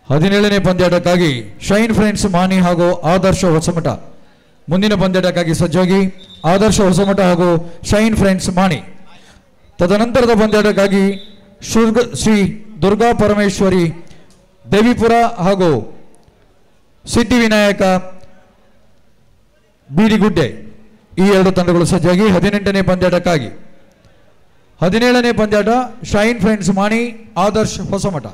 17ನೇ ಪಂದ್ಯಾಟಕ್ಕಾಗಿ shine friends ಮಾನಿ ಹಾಗೂ ಆದರ್ಶ ಹೊಸಮಠ. ಮುಂದಿನ ಪಂದ್ಯಾಟಕ್ಕಾಗಿ ಸಜ್ಜಾಗಿ ಆದರ್ಶ ಹೊಸಮಠ ಹಾಗೂ ಶೈನ್ ಫ್ರೆಂಡ್ಸ್ ಮಾಣಿ. ತದನಂತರದ ಪಂದ್ಯಾಟಕ್ಕಾಗಿ ಶ್ರೀ ದುರ್ಗಾ ಪರಮೇಶ್ವರಿ ದೇವಿಪುರ ಹಾಗೂ ಸಿದ್ಧಿವಿನಾಯಕ ಬೀಡಿಗುಡ್ಡೆ ಈ ಎರಡು ತಂಡಗಳು ಸಜ್ಜಾಗಿ 18ನೇ ಪಂದ್ಯಾಟಕ್ಕಾಗಿ. 17ನೇ ಪಂದ್ಯಾಟ ಶೈನ್ ಫ್ರೆಂಡ್ಸ್ ಮಾಣಿ ಆದರ್ಶ್ ಹೊಸಮಠ.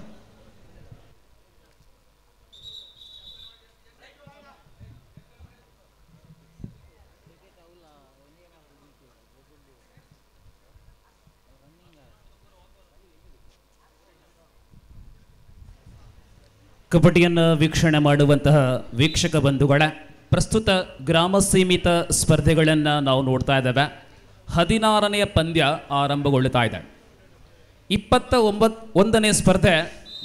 ಕಬಡ್ಡಿಯನ್ನು ವೀಕ್ಷಣೆ ಮಾಡುವಂತಹ ವೀಕ್ಷಕ ಬಂಧುಗಳ ಪ್ರಸ್ತುತ ಗ್ರಾಮ ಸೀಮಿತ ಸ್ಪರ್ಧೆಗಳನ್ನು ನಾವು ನೋಡ್ತಾ ಇದ್ದೇವೆ. 16ನೇ ಪಂದ್ಯ ಆರಂಭಗೊಳ್ಳುತ್ತಾ ಇದೆ. 21ನೇ ಸ್ಪರ್ಧೆ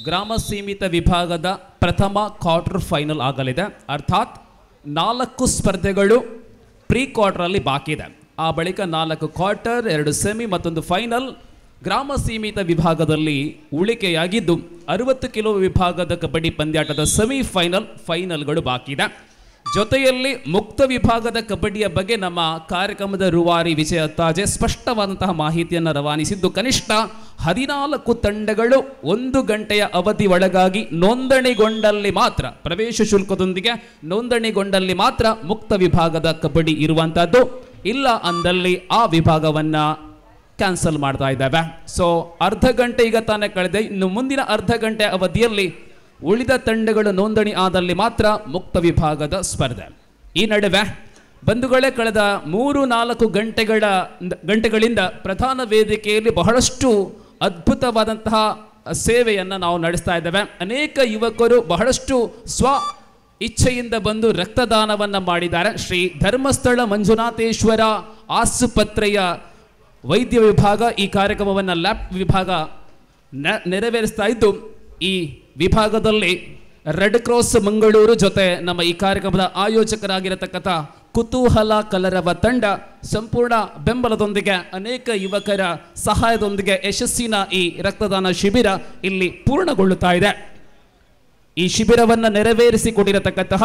ಗ್ರಾಮ ಸೀಮಿತ ವಿಭಾಗದ ಪ್ರಥಮ ಕ್ವಾರ್ಟರ್ ಫೈನಲ್ ಆಗಲಿದೆ. ಅರ್ಥಾತ್ 4 ಸ್ಪರ್ಧೆಗಳು ಪ್ರೀ ಕ್ವಾರ್ಟರಲ್ಲಿ ಬಾಕಿ ಇದೆ. ಆ ಬಳಿಕ 4 ಕ್ವಾರ್ಟರ್, 2 ಸೆಮಿ ಮತ್ತೊಂದು ಫೈನಲ್ ಗ್ರಾಮ ಸೀಮಿತ ವಿಭಾಗದಲ್ಲಿ ಉಳಿಕೆಯಾಗಿದ್ದು 60 ಕಿಲೋ ವಿಭಾಗದ ಕಬಡ್ಡಿ ಪಂದ್ಯಾಟದ ಫೈನಲ್ಗಳು ಬಾಕಿ ಇದೆ. ಜೊತೆಯಲ್ಲಿ ಮುಕ್ತ ವಿಭಾಗದ ಕಬಡ್ಡಿಯ ಬಗ್ಗೆ ನಮ್ಮ ಕಾರ್ಯಕ್ರಮದ ರೂವಾರಿ ವಿಜಯ ತಾಜೆ ಸ್ಪಷ್ಟವಾದಂತಹ ಮಾಹಿತಿಯನ್ನು ರವಾನಿಸಿದ್ದು, ಕನಿಷ್ಠ 14 ತಂಡಗಳು 1 ಗಂಟೆಯ ಅವಧಿ ಒಳಗಾಗಿ ನೋಂದಣಿಗೊಂಡಲ್ಲಿ ಮಾತ್ರ, ಪ್ರವೇಶ ಶುಲ್ಕದೊಂದಿಗೆ ನೋಂದಣಿಗೊಂಡಲ್ಲಿ ಮಾತ್ರ ಮುಕ್ತ ವಿಭಾಗದ ಕಬಡ್ಡಿ ಇರುವಂತಹದ್ದು. ಇಲ್ಲ ಅಂದಲ್ಲಿ ಆ ವಿಭಾಗವನ್ನ ಕ್ಯಾನ್ಸಲ್ ಮಾಡ್ತಾ ಇದ್ದಾವೆ. ಸೊ ಅರ್ಧ ಗಂಟೆ ಈಗ ತಾನೇ ಕಳೆದೆ. ಇನ್ನು ಮುಂದಿನ ಅರ್ಧ ಗಂಟೆ ಅವಧಿಯಲ್ಲಿ ಉಳಿದ ತಂಡಗಳು ನೋಂದಣಿ ಆದಲ್ಲಿ ಮಾತ್ರ ಮುಕ್ತ ವಿಭಾಗದ ಸ್ಪರ್ಧೆ. ಈ ನಡುವೆ ಬಂಧುಗಳೇ, ಕಳೆದ 3-4 ಗಂಟೆಗಳಿಂದ ಪ್ರಧಾನ ವೇದಿಕೆಯಲ್ಲಿ ಬಹಳಷ್ಟು ಅದ್ಭುತವಾದಂತಹ ಸೇವೆಯನ್ನು ನಾವು ನಡೆಸ್ತಾ ಇದ್ದೇವೆ. ಅನೇಕ ಯುವಕರು ಬಹಳಷ್ಟು ಇಚ್ಛೆಯಿಂದ ಬಂದು ರಕ್ತದಾನವನ್ನು ಮಾಡಿದ್ದಾರೆ. ಶ್ರೀ ಧರ್ಮಸ್ಥಳ ಮಂಜುನಾಥೇಶ್ವರ ಆಸ್ಪತ್ರೆಯ ವೈದ್ಯ ವಿಭಾಗ ಈ ಕಾರ್ಯಕ್ರಮವನ್ನು ಲ್ಯಾಬ್ ವಿಭಾಗ ನೆರವೇರಿಸ್ತಾ ಇದ್ದು, ಈ ವಿಭಾಗದಲ್ಲಿ ರೆಡ್ ಕ್ರಾಸ್ ಮಂಗಳೂರು ಜೊತೆ ನಮ್ಮ ಈ ಕಾರ್ಯಕ್ರಮದ ಆಯೋಜಕರಾಗಿರತಕ್ಕಂಥ ಕುತೂಹಲ ಕಲರವ ತಂಡ ಸಂಪೂರ್ಣ ಬೆಂಬಲದೊಂದಿಗೆ ಅನೇಕ ಯುವಕರ ಸಹಾಯದೊಂದಿಗೆ ಯಶಸ್ಸಿನ ಈ ರಕ್ತದಾನ ಶಿಬಿರ ಇಲ್ಲಿ ಪೂರ್ಣಗೊಳ್ಳುತ್ತಾ ಇದೆ. ಈ ಶಿಬಿರವನ್ನು ನೆರವೇರಿಸಿಕೊಟ್ಟಿರತಕ್ಕಂತಹ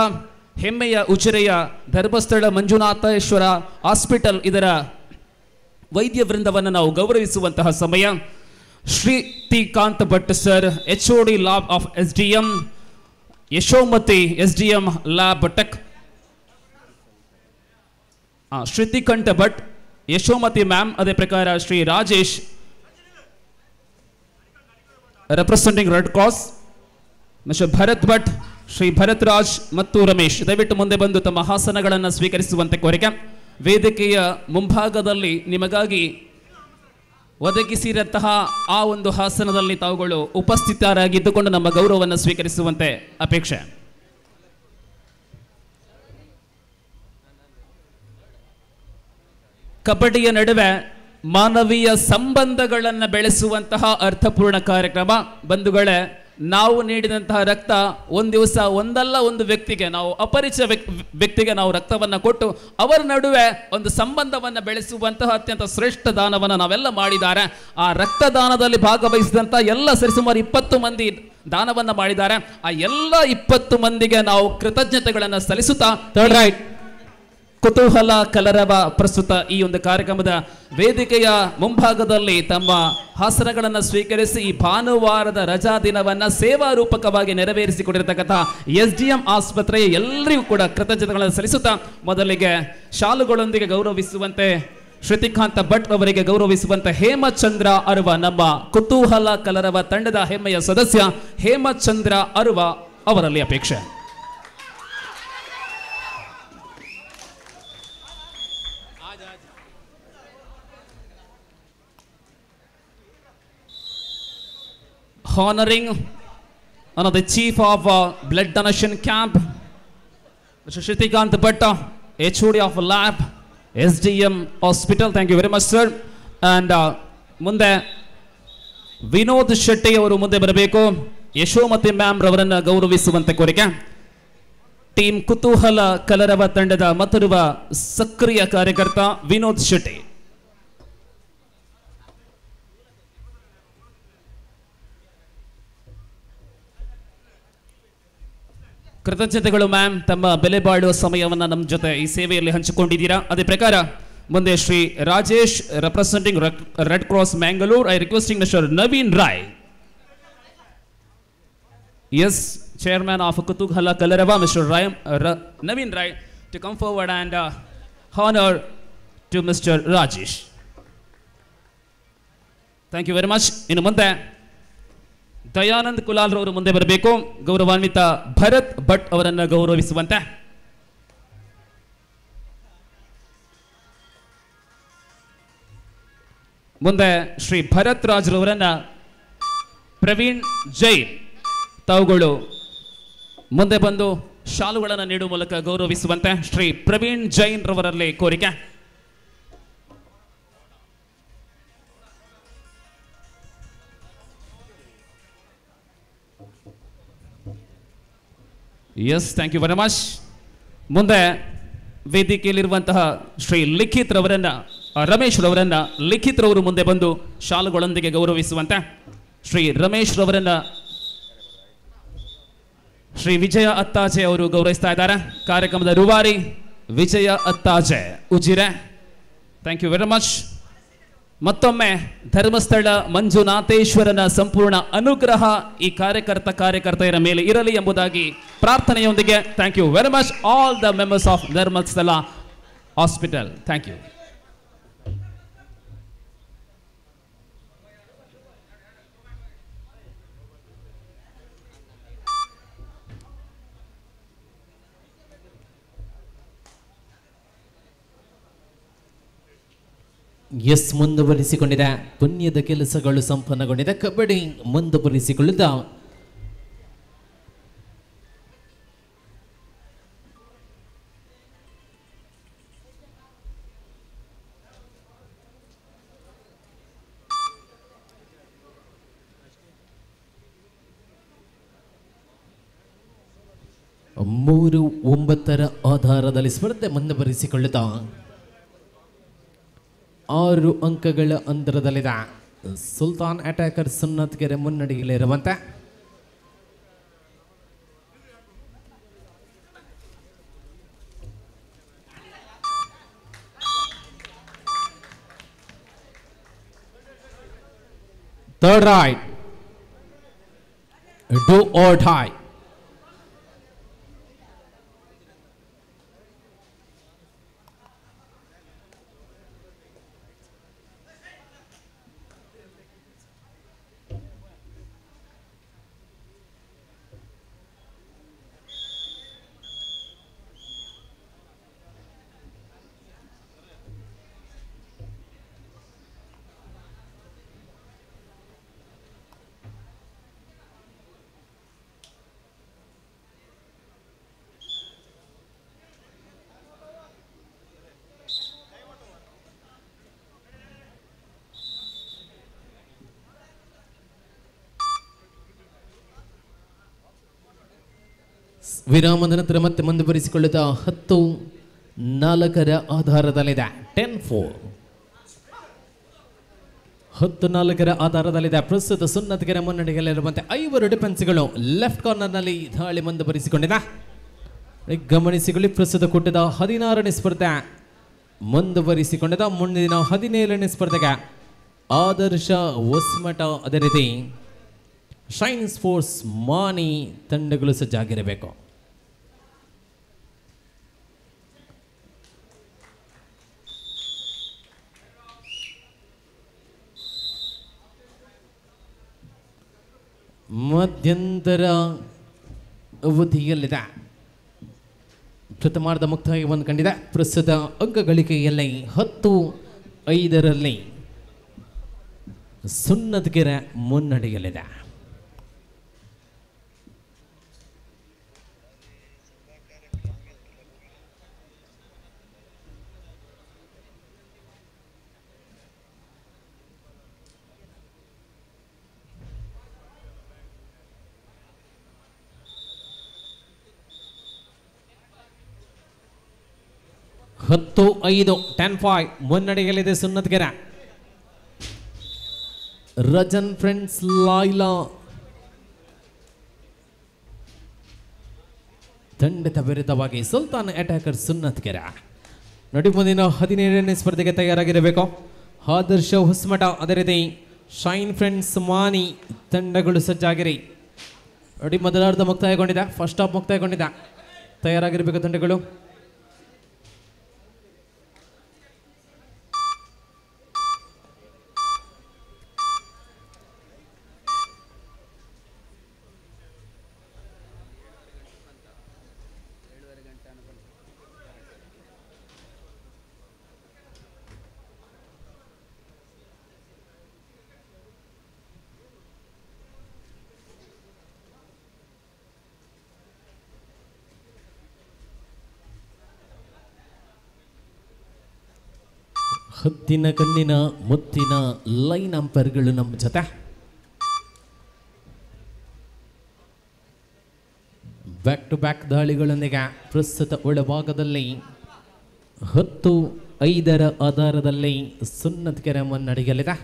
ಹೆಮ್ಮೆಯ ಉಜಿರೆಯ ಧರ್ಮಸ್ಥಳ ಮಂಜುನಾಥೇಶ್ವರ ಹಾಸ್ಪಿಟಲ್ ಇದರ ವೈದ್ಯ ವೃಂದವನ್ನು ನಾವು ಗೌರವಿಸುವಂತಹ ಸಮಯ. Srikanth Bhat sir, HOD lab of SDM, Yashomati SDM lab tech, Srikanth Bhat, Yashomati ma'am, ಅದೇ ಪ್ರಕಾರ Shri Rajesh representing Red Cross, Mister Bharat Bhat, Shri Bharat Raj ಮತ್ತು ರಮೇಶ್ ದಯವಿಟ್ಟು ಮುಂದೆ ಬಂದು ತಮ್ಮ ಆಸನಗಳನ್ನು ಸ್ವೀಕರಿಸುವಂತೆ ಕೋರಿಕೆ. ವೇದಿಕೆಯ ಮುಂಭಾಗದಲ್ಲಿ ನಿಮಗಾಗಿ ಒದಗಿಸಿರಂತಹ ಆ ಒಂದು ಆಸನದಲ್ಲಿ ತಾವುಗಳು ಉಪಸ್ಥಿತರಾಗಿದ್ದುಕೊಂಡು ನಮ್ಮ ಗೌರವವನ್ನು ಸ್ವೀಕರಿಸುವಂತೆ ಅಪೇಕ್ಷೆ. ಕಬಡ್ಡಿಯ ನಡುವೆ ಮಾನವೀಯ ಸಂಬಂಧಗಳನ್ನು ಬೆಳೆಸುವಂತಹ ಅರ್ಥಪೂರ್ಣ ಕಾರ್ಯಕ್ರಮ. ಬಂಧುಗಳೇ, ನಾವು ನೀಡಿದಂತಹ ರಕ್ತ ಒಂದು ದಿವಸ ಒಂದಲ್ಲ ಒಂದು ವ್ಯಕ್ತಿಗೆ, ನಾವು ಅಪರಿಚಿತ ವ್ಯಕ್ತಿಗೆ ನಾವು ರಕ್ತವನ್ನು ಕೊಟ್ಟು ಅವರ ನಡುವೆ ಒಂದು ಸಂಬಂಧವನ್ನು ಬೆಳೆಸುವಂತಹ ಅತ್ಯಂತ ಶ್ರೇಷ್ಠ ದಾನವನ್ನು ನಾವೆಲ್ಲ ಮಾಡಿದ್ದಾರೆ. ಆ ರಕ್ತದಾನದಲ್ಲಿ ಭಾಗವಹಿಸಿದಂಥ ಎಲ್ಲ ಸರಿಸುಮಾರು 20 ಮಂದಿ ದಾನವನ್ನು ಮಾಡಿದ್ದಾರೆ. ಆ ಎಲ್ಲ 20 ಮಂದಿಗೆ ನಾವು ಕೃತಜ್ಞತೆಗಳನ್ನು ಸಲ್ಲಿಸುತ್ತಾ ಕುತೂಹಲ ಕಲರವ ಪ್ರಸ್ತುತ ಈ ಒಂದು ಕಾರ್ಯಕ್ರಮದ ವೇದಿಕೆಯ ಮುಂಭಾಗದಲ್ಲಿ ತಮ್ಮ ಆಸನಗಳನ್ನು ಸ್ವೀಕರಿಸಿ ಈ ಭಾನುವಾರದ ರಜಾ ದಿನವನ್ನು ಸೇವಾ ರೂಪಕವಾಗಿ ನೆರವೇರಿಸಿಕೊಟ್ಟಿರತಕ್ಕಂಥ SDM ಆಸ್ಪತ್ರೆಯ ಎಲ್ಲರಿಗೂ ಕೂಡ ಕೃತಜ್ಞತೆಗಳನ್ನು ಸಲ್ಲಿಸುತ್ತಾ ಮೊದಲಿಗೆ ಶಾಲುಗಳೊಂದಿಗೆ ಗೌರವಿಸುವಂತೆ ಶ್ರೀಕಾಂತ್ ಭಟ್ ಅವರಿಗೆ ಗೌರವಿಸುವಂತೆ ಹೇಮಚಂದ್ರ ಅರುವ, ನಮ್ಮ ಕುತೂಹಲ ಕಲರವ ತಂಡದ ಹೆಮ್ಮೆಯ ಸದಸ್ಯ ಹೇಮಚಂದ್ರ ಅರುವ ಅವರಲ್ಲಿ ಅಪೇಕ್ಷೆ. Honoring one of the chief of blood donation camp, Mr. Shritikant Bhatta, HOD of lab, SDM hospital. Thank you very much, sir. And ಮುಂದೆ ವಿನೋದ್ ಶೆಟ್ಟಿ ಅವರು ಮುಂದೆ ಬರಬೇಕು. ಯಶೋಮತಿ ಮ್ಯಾಮ್ ರವರನ್ನು ಗೌರವಿಸುವಂತೆ ಕೋರಿಕೆ. ಟೀಮ್ ಕುತೂಹಲ ಕಲರವ ತಂಡದ ಮತ್ತೊಬ್ಬ ಸಕ್ರಿಯ ಕಾರ್ಯಕರ್ತ ವಿನೋದ್ ಶೆಟ್ಟಿ. ಕೃತಜ್ಞತೆಗಳು ಮ್ಯಾಮ್, ತಮ್ಮ ಬೆಲೆ ಬಾಳುವ ಸಮಯವನ್ನು ನಮ್ಮ ಜೊತೆ ಈ ಸೇವೆಯಲ್ಲಿ ಹಂಚಿಕೊಂಡಿದ್ದೀರಾ. ಅದೇ ಪ್ರಕಾರ ಮುಂದೆ Shri Rajesh representing Red Cross Mangalore. I requesting mister Naveen Rai, as chairman of Kutuhala Kalarava, Mr. Naveen Rai, to come forward and honor to Mr. Rajesh. Thank you very much. ಇನ್ನು ಮುಂದೆ ದಯಾನಂದ್ ಕುಲಾಲ್ ಅವರು ಮುಂದೆ ಬರಬೇಕು. ಗೌರವಾನ್ವಿತ ಭರತ್ ಭಟ್ ಅವರನ್ನು ಗೌರವಿಸುವಂತೆ. ಮುಂದೆ ಶ್ರೀ ಭರತ್ ರಾಜ್ ರವರನ್ನ ಪ್ರವೀಣ್ ಜೈನ್ ತಾವುಗಳು ಮುಂದೆ ಬಂದು ಶಾಲುಗಳನ್ನು ನೀಡುವ ಮೂಲಕ ಗೌರವಿಸುವಂತೆ ಶ್ರೀ ಪ್ರವೀಣ್ ಜೈನ್ ರವರಲ್ಲಿ ಕೋರಿಕೆ. Yes, thank you very much. ಮುಂದೆ ವೇದಿಕೆಯಲ್ಲಿರುವಂತಹ ಶ್ರೀ ಲಿಖಿತ್ ರವರನ್ನ ರಮೇಶ್ ರವರನ್ನ ಲಿಖಿತ್ ರವರು ಮುಂದೆ ಬಂದು ಶಾಲುಗಳೊಂದಿಗೆ ಗೌರವಿಸುವಂತೆ ಶ್ರೀ ರಮೇಶ್ ರವರನ್ನ ಶ್ರೀ ವಿಜಯ ಅತ್ತಾಜೆ ಅವರು ಗೌರವಿಸ್ತಾ ಇದ್ದಾರೆ. ಕಾರ್ಯಕ್ರಮದ ರೂವಾರಿ Vijaya Attaje Ujire. Thank you very much. ಮತ್ತೊಮ್ಮೆ ಧರ್ಮಸ್ಥಳ ಮಂಜುನಾಥೇಶ್ವರನ ಸಂಪೂರ್ಣ ಅನುಗ್ರಹ ಈ ಕಾರ್ಯಕರ್ತೆಯರ ಮೇಲೆ ಇರಲಿ ಎಂಬುದಾಗಿ ಪ್ರಾರ್ಥನೆಯೊಂದಿಗೆ thank you very much all the members of Dharmasthala hospital. Thank you. Yes, ಮುಂದುವರಿಸಿಕೊಂಡಿದೆ ಪುಣ್ಯದ ಕೆಲಸಗಳು ಸಂಪನ್ನಗೊಂಡಿದೆ. ಕಬಡ್ಡಿ ಮುಂದುವರಿಸಿಕೊಳ್ಳುತ್ತ ಮೂರು 9 ಆಧಾರದಲ್ಲಿ ಸ್ಪರ್ಧೆ ಮುಂದುವರಿಸಿಕೊಳ್ಳುತ್ತಾ 6 ಅಂಕಗಳ ಅಂತರದಲ್ಲಿದೆ. ಸುಲ್ತಾನ್ ಅಟ್ಯಾಕರ್ ಸುನ್ನತ್ಗೆರೆ ಮುನ್ನಡೆಯಲ್ಲಿರುವಂತೆ third raid do or die. ವಿರಾಮದ ನಂತರ ಮತ್ತೆ ಮುಂದುವರಿಸಿಕೊಳ್ಳುತ್ತಾ 10-4 ಆಧಾರದಲ್ಲಿದೆ. 10-4 10-4 ಆಧಾರದಲ್ಲಿದೆ. ಪ್ರಸ್ತುತ ಸುನ್ನತ್ಗೆರೆ ಮುನ್ನಡೆಯಲ್ಲಿರುವಂತೆ 5 ಡಿಫೆನ್ಸ್ಗಳು ಲೆಫ್ಟ್ ಕಾರ್ನರ್ನಲ್ಲಿ ದಾಳಿ ಮುಂದುವರಿಸಿಕೊಂಡಿದೆ. ಗಮನಿಸಿಕೊಳ್ಳಿ, ಪ್ರಸ್ತುತ ಕೂಟದ 16ನೇ ಸ್ಪರ್ಧೆ ಮುಂದುವರಿಸಿಕೊಂಡಿದ್ದ. ಮುಂದಿನ 17ನೇ ಸ್ಪರ್ಧೆಗೆ ಆದರ್ಶ ಹೊಸಮಠ ಅದೇ ರೀತಿ ಶೈನ್ ಸ್ಪೋರ್ಟ್ಸ್ ಮಾನಿ ತಂಡಗಳು ಸಜ್ಜಾಗಿರಬೇಕು. ಮಧ್ಯಂತರ ಅವಧಿಯಲ್ಲಿದೆ. ಪ್ರಥಮಾರ್ಧ ಮುಕ್ತಾಯವನ್ನು ಕಂಡಿದೆ. ಪ್ರಸ್ತುತ ಅಂಕ ಗಳಿಕೆಯಲ್ಲಿ 10-5 ಸುನ್ನತ್ಗೆರೆ ಮುನ್ನಡೆಯಲ್ಲಿದೆ. ಹತ್ತು 10-5 ಮುನ್ನಡೆಯಲ್ಲಿದೆ ಸುನ್ನತ್ಗೆರೆ. ರಜನ್ ಫ್ರೆಂಡ್ಸ್ ಲಾಯ್ಲಾ ತಂಡದ ವಿರುದ್ಧವಾಗಿ ಸುಲ್ತಾನ್ ಅಟ್ಯಾಕರ್ ಸುನ್ನತ್ಕೆರೆ. ನೋಡಿ ಮುಂದಿನ 17ನೇ ಸ್ಪರ್ಧೆಗೆ ತಯಾರಾಗಿರಬೇಕು. ಆದರ್ಶ ಹೊಸಮಠ ಅದೇ ರೀತಿ ಶೈನ್ ಫ್ರೆಂಡ್ಸ್ ಮಾನಿ ತಂಡಗಳು ಸಜ್ಜಾಗಿರಿ. ನೋಡಿ ಮೊದಲಾರ್ಧ ಮುಕ್ತಾಯಗೊಂಡಿದೆ, ಫಸ್ಟ್ ಹಾಫ್ ಮುಕ್ತಾಯಗೊಂಡಿದೆ. ತಯಾರಾಗಿರಬೇಕು ತಂಡಗಳು. ಹದ್ದಿನ ಕಣ್ಣಿನ ಮುತ್ತಿನ ಲೈನ್ ಅಂಪರ್ಗಳು ನಮ್ಮ ಜೊತೆ. ಬ್ಯಾಕ್ ಟು ಬ್ಯಾಕ್ ದಾಳಿಗಳೊಂದಿಗೆ ಪ್ರಸ್ತುತ ಒಳಭಾಗದಲ್ಲಿ 10-5 ಆಧಾರದಲ್ಲಿ ಸುನ್ನತ್ಕೆರೆ ಮುನ್ನಡೆಯಲಿದೆ.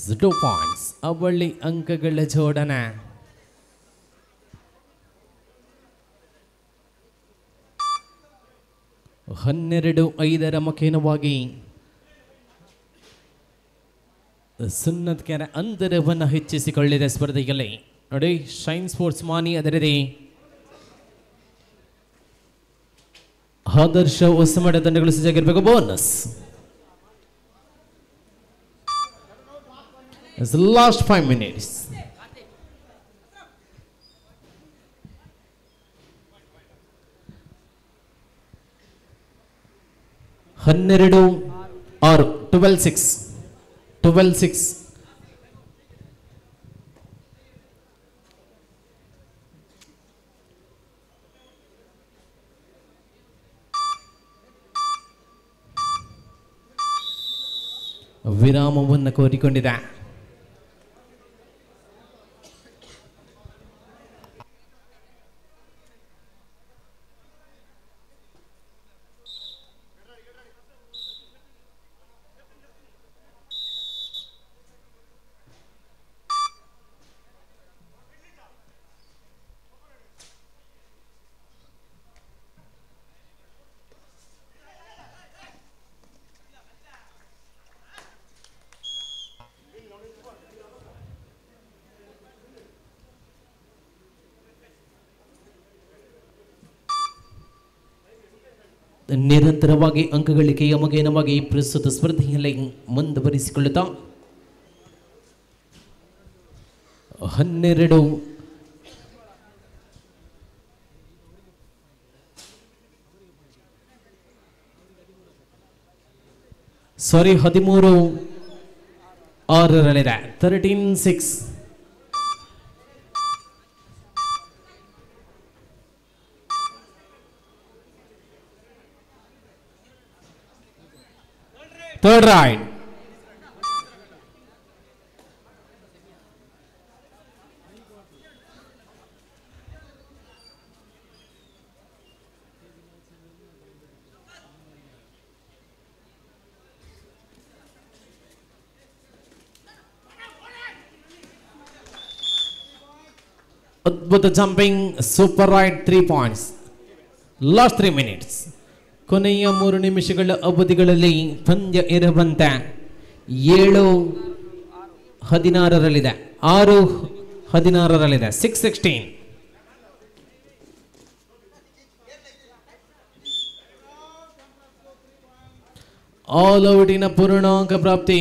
Zero points ಅವಳಿ ಅಂಕಗಳ ಜೋಡಣೆ. ಹನ್ನೆರಡು 5 ಮುಖೇನವಾಗಿ ಸುನ್ನತ್ಕೆರೆ ಅಂತರವನ್ನು ಹೆಚ್ಚಿಸಿಕೊಳ್ಳಿದೆ ಸ್ಪರ್ಧೆಯಲ್ಲಿ. ನೋಡಿ ಶೈನ್ ಸ್ಪೋರ್ಟ್ಸ್ ಮಾನಿ ಅದರದೇ ಆದರ್ಶ ಹೊಸಮಠ ತಂಡಗಳು ಸಜ್ಜಾಗಿರಬೇಕು. Bonus It's the last 5 minutes. ಹನ್ನೆರಡು 6 12-6 ವಿರಾಮವನ್ನು ಕೋರಿಕೊಂಡಿದೆ. ನಿರಂತರವಾಗಿ ಅಂಕಗಳಿಕೆಯ ಮುಖೇನವಾಗಿ ಪ್ರಸ್ತುತ ಸ್ಪರ್ಧೆಯಲ್ಲಿ ಮುಂದುವರಿಸಿಕೊಳ್ಳುತ್ತಾ 13 6 13-6 Third ride. Adbhuta jumping, super ride, 3 points. Last 3 minutes. ಕೊನೆಯ 3 ನಿಮಿಷಗಳ ಅವಧಿಗಳಲ್ಲಿ ಪಂದ್ಯ ಇರುವಂತೆ 7-16ರಲ್ಲಿದೆ 6-16ರಲ್ಲಿದೆ 6-16 ಆಲ್ ಔಟಿನ ಪೂರ್ಣಾಂಕ ಪ್ರಾಪ್ತಿ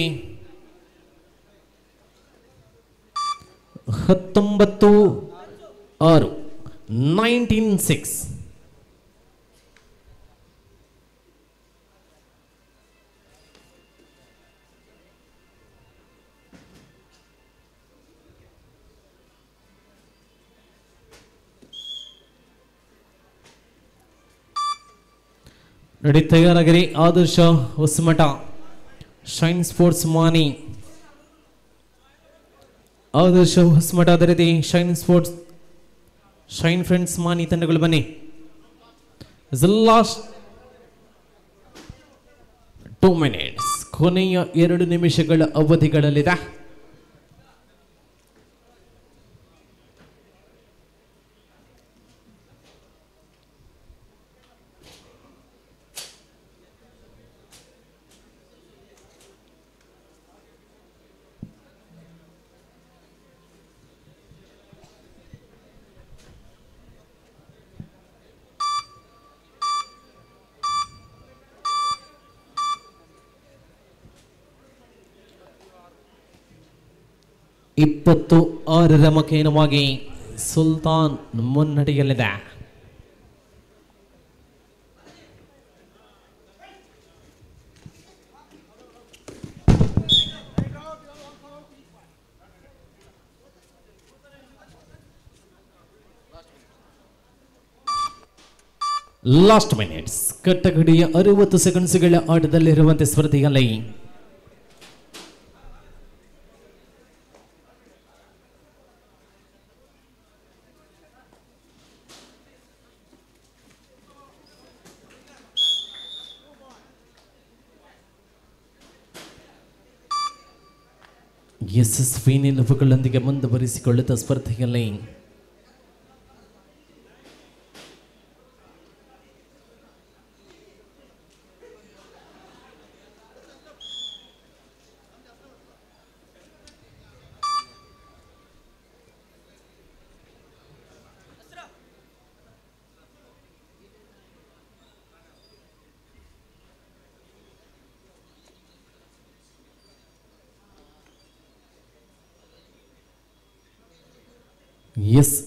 19-6 19-6 ರೆಡಿ ತಯಾರಾಗಿರಿ. ಆದರ್ಶ ಹೊಸಮಠ ಶೈನ್ ಸ್ಪೋರ್ಟ್ಸ್ ಮಾನಿ ಆದರ್ಶ ಹೊಸಮಠ ಅದೇ ರೀತಿ ಶೈನ್ ಫ್ರೆಂಡ್ಸ್ ಮಾನಿ ತಂಡಗಳು ಬನ್ನಿ. Last 2 minutes. ಕೊನೆಯ 2 ನಿಮಿಷಗಳ ಅವಧಿಗಳಲ್ಲಿದೆ. ಇಪ್ಪತ್ತು 6ರ ಮಕೇನವಾಗಿ ಸುಲ್ತಾನ್ ಮುನ್ನಡೆಯಲ್ಲಿದೆ. ಲಾಸ್ಟ್ ಮಿನಿಟ್ಸ್ ಕಟ್ಟಗಡಿಯ 60 ಸೆಕೆಂಡ್ಸ್ಗಳ ಆಟದಲ್ಲಿರುವಂತೆ ಸ್ಪರ್ಧೆಯಲ್ಲಿ ಯಶಸ್ವಿ ನಿಲುವುಗಳೊಂದಿಗೆ ಮುಂದುವರಿಸಿಕೊಳ್ಳುತ್ತಾ ಸ್ಪರ್ಧೆಯಲ್ಲಿ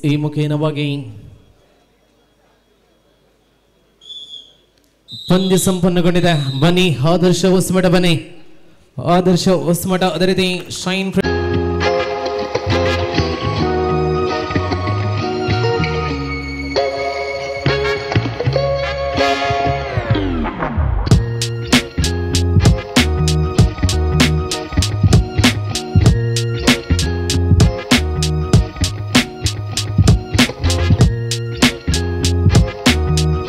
ಈ ಮುಖೇನವಾಗಿ ಪಂದ್ಯ ಸಂಪನ್ನಗೊಂಡಿದೆ. ಬನ್ನಿ ಆದರ್ಶ ಹೊಸಮಠ, ಬನ್ನಿ ಆದರ್ಶ ಹೊಸಮಠ, ಅದೇ ರೀತಿ ಶೈನ್